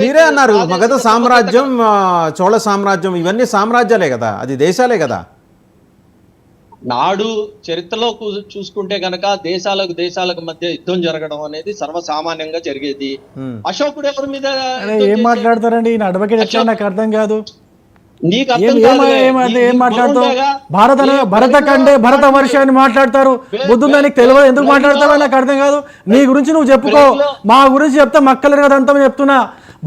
మీరే అన్నారు మగధ సామ్రాజ్యం, చోళ సామ్రాజ్యం, ఇవన్నీ సామ్రాజ్యాలే కదా, అది దేశాలే కదా. నాడు చరిత్రలో చూసుకుంటే గనక దేశాలకు మధ్య యుద్ధం జరగడం అనేది సర్వసామాన్యంగా జరిగేది. అశోకుడు ఎవరి మీద ఏం మాట్లాడతారండి ఈయన అడ్వకేట్ ఎట్లా నాకు అర్థం కాదు. నీకు ఏం మాట్లాడతావు? భరత వర్ష అని మాట్లాడతారు. బుద్ధుందా నీకు తెలియదు, ఎందుకు మాట్లాడతావో నాకు అర్థం కాదు. నీ గురించి నువ్వు చెప్పుకో, మా గురించి చెప్తే మక్కలేరు కదంతా చెప్తున్నా.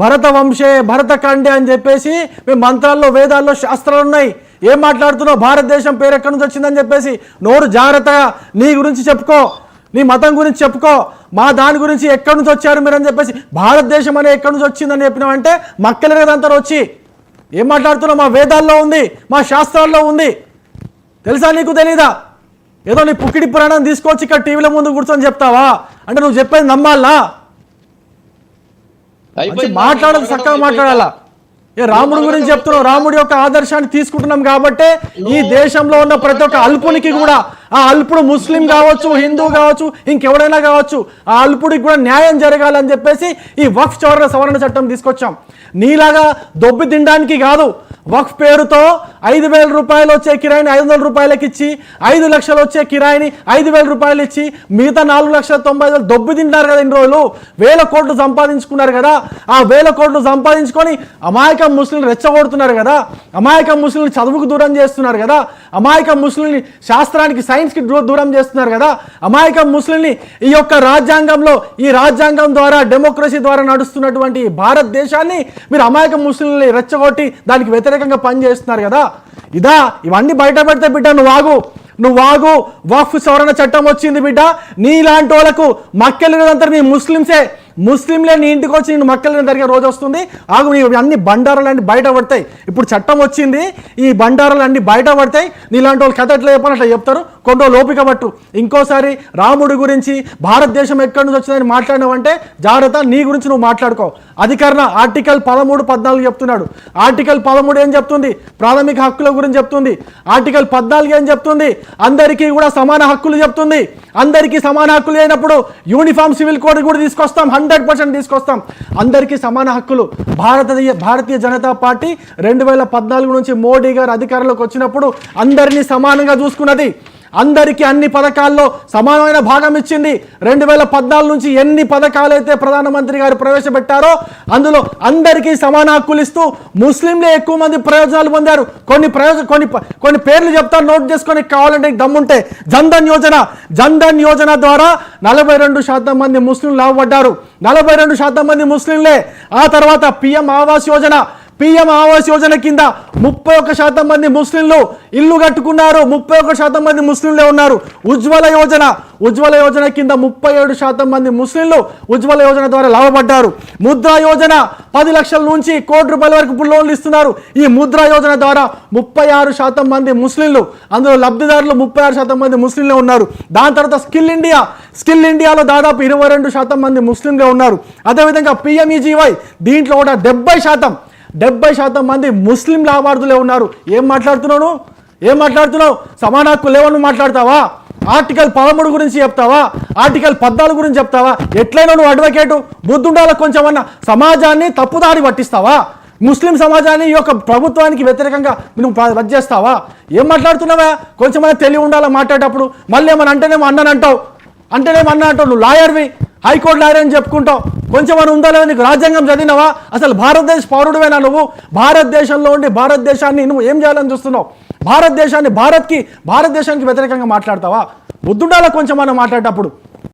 భరత వంశే భరత ఖండే అని చెప్పేసి మేము మంత్రాల్లో వేదాల్లో శాస్త్రాలు ఉన్నాయి. ఏం మాట్లాడుతున్నావు? భారతదేశం పేరు ఎక్కడి నుంచి వచ్చిందని చెప్పేసి నోరు జాగ్రత్తగా నీ గురించి చెప్పుకో, నీ మతం గురించి చెప్పుకో. మా దాని గురించి ఎక్కడి నుంచి వచ్చారు మీరు అని చెప్పేసి భారతదేశం అనే ఎక్కడి నుంచి వచ్చిందని చెప్పినామంటే మక్కలేరు కదంతా వచ్చి ఏం మాట్లాడుతున్నావు? మా వేదాల్లో ఉంది, మా శాస్త్రాల్లో ఉంది. తెలుసా నీకు? తెలీదా? ఏదో నీ పుక్కిడి పురాణం తీసుకొచ్చి ఇక్కడ టీవీల ముందు కూర్చొని చెప్తావా? అంటే నువ్వు చెప్పేది నమ్మాలా? మాట్లాడాలి, చక్కగా మాట్లాడాలా. ఏ రాముడి గురించి చెప్తున్నావు, రాముడి యొక్క ఆదర్శాన్ని తీసుకుంటున్నాం కాబట్టి ఈ దేశంలో ఉన్న ప్రతి ఒక్క అల్పునికి కూడా, ఆ అల్పుడు ముస్లిం కావచ్చు, హిందూ కావచ్చు, ఇంకెవడైనా కావచ్చు, ఆ అల్పుడికి కూడా న్యాయం జరగాలని చెప్పేసి ఈ వక్ఫ్ సవరణ చట్టం తీసుకొచ్చాం. నీలాగా దొబ్బి తినడానికి కాదు. వక్ఫ్ పేరుతో 5,000 రూపాయలు వచ్చే కిరాయిని 500 రూపాయలకి ఇచ్చి, 5 లక్షలు వచ్చే కిరాయిని 5,000 రూపాయలు ఇచ్చి మిగతా 4,90,000 దొబ్బి తింటారు కదా. ఇన్ని రోజులు 1,000 కోట్లు సంపాదించుకున్నారు కదా. ఆ 1,000 కోట్లు సంపాదించుకొని అమాయక ముస్లింలు రెచ్చగొడుతున్నారు కదా. అమాయక ముస్లింలు చదువుకు దూరం చేస్తున్నారు కదా. అమాయక ముస్లింని శాస్త్రానికి, సైన్స్కి దూరం చేస్తున్నారు కదా. అమాయక ముస్లింని ఈ యొక్క రాజ్యాంగంలో, ఈ రాజ్యాంగం ద్వారా, డెమోక్రసీ ద్వారా నడుస్తున్నటువంటి భారతదేశాన్ని మీరు అమాయక ముస్లింని రెచ్చగొట్టి దానికి వ్యతిరేకంగా పనిచేస్తున్నారు కదా. ఇవన్నీ బయట పెడితే బిడ్డ నువ్వు ఆగు. వక్ఫ్ సవరణ చట్టం వచ్చింది బిడ్డ. నీలాంటి వాళ్ళకు మక్కెళ్ళినంతా నీ ముస్లింలే నీ ఇంటికి వచ్చి నేను మక్కలు జరిగే రోజు వస్తుంది. ఆగు, నీ అన్ని బండారాలన్నీ బయట పడతాయి. ఇప్పుడు చట్టం వచ్చింది, ఈ బండారాలన్నీ బయట పడతాయి. నీలాంటి వాళ్ళు కథ ఎట్లా చెప్పాలి అట్లా చెప్తారు. కొంత లోపిక పట్టు. ఇంకోసారి రాముడి గురించి, భారతదేశం ఎక్కడి నుంచి వచ్చిందని మాట్లాడినావంటే జాగ్రత్త, నీ గురించి నువ్వు మాట్లాడుకో. అధికరణ ఆర్టికల్ 13, 14 చెప్తున్నాడు. ఆర్టికల్ 13 ఏం చెప్తుంది? ప్రాథమిక హక్కుల గురించి చెప్తుంది. ఆర్టికల్ 14 ఏం చెప్తుంది? అందరికీ కూడా సమాన హక్కులు చెప్తుంది. అందరికీ సమాన హక్కులు అయినప్పుడు యూనిఫామ్ సివిల్ కోడ్ కూడా తీసుకొస్తాం, 100% తీసుకొస్తాం. అందరికీ సమాన హక్కులు. భారతీయ జనతా పార్టీ 2014 నుంచి మోడీ గారు అధికారంలోకి వచ్చినప్పుడు అందరినీ సమానంగా చూసుకున్నది. అందరికీ అన్ని పథకాల్లో సమానమైన భాగం ఇచ్చింది. 2014 నుంచి ఎన్ని పథకాలైతే ప్రధానమంత్రి గారు ప్రవేశపెట్టారో అందులో అందరికీ సమాన హక్కులు ఇస్తూ ముస్లింలే ఎక్కువ మంది ప్రయోజనాలు పొందారు. కొన్ని పేర్లు చెప్తాను, నోట్ చేసుకొని కావాలంటే దమ్ముంటే. జన్ధన్ యోజన ద్వారా 42% మంది ముస్లింలు లాభపడ్డారు. 42% మంది ముస్లింలే. ఆ తర్వాత పిఎం ఆవాస్ యోజన కింద 31% మంది ముస్లింలు ఇల్లు కట్టుకున్నారు. 31% మంది ముస్లింలే ఉన్నారు. ఉజ్వల యోజన కింద 37% మంది ముస్లింలు ఉజ్వల యోజన ద్వారా లాభపడ్డారు. ముద్రా యోజన 10 లక్షల నుంచి 1 కోటి రూపాయల వరకు లోన్లు ఇస్తున్నారు. ఈ ముద్రా యోజన ద్వారా 36% మంది ముస్లింలు, అందులో లబ్ధిదారులు 36% మంది ముస్లింలే ఉన్నారు. దాని తర్వాత స్కిల్ ఇండియాలో దాదాపు 22% మంది ముస్లింలే ఉన్నారు. అదేవిధంగా PMEGY దీంట్లో కూడా 70% మంది ముస్లిం లాభార్థులే ఉన్నారు. ఏం మాట్లాడుతున్నావు? సమాన హక్కు లేవని మాట్లాడతావా? ఆర్టికల్ 13 గురించి చెప్తావా? ఆర్టికల్ 14 గురించి చెప్తావా? ఎట్లయినా నువ్వు అడ్వకేటు, బుద్ధుండాల కొంచెమన్నా. సమాజాన్ని తప్పుదారి పట్టిస్తావా? ముస్లిం సమాజాన్ని ఈ యొక్క ప్రభుత్వానికి వ్యతిరేకంగా నువ్వు వచ్చేస్తావా? ఏం మాట్లాడుతున్నావా? కొంచెమైనా తెలివి ఉండాలా మాట్లాడేటప్పుడు. మళ్ళీ ఏమన్నా అంటేనేమో అన్నంటావు. నువ్వు లాయర్వి, హైకోర్టు లాయర్ అని చెప్పుకుంటావు. కొంచెం అని ఉందా లేదా? నీకు రాజ్యాంగం చదివినావా? అసలు భారతదేశ పౌరుడువేనా నువ్వు? భారతదేశంలో ఉండి భారతదేశాన్ని నువ్వు ఏం చేయాలని చూస్తున్నావు? భారతదేశానికి వ్యతిరేకంగా మాట్లాడతావా? బుద్ధుండాలా కొంచెం మనం మాట్లాడేటప్పుడు.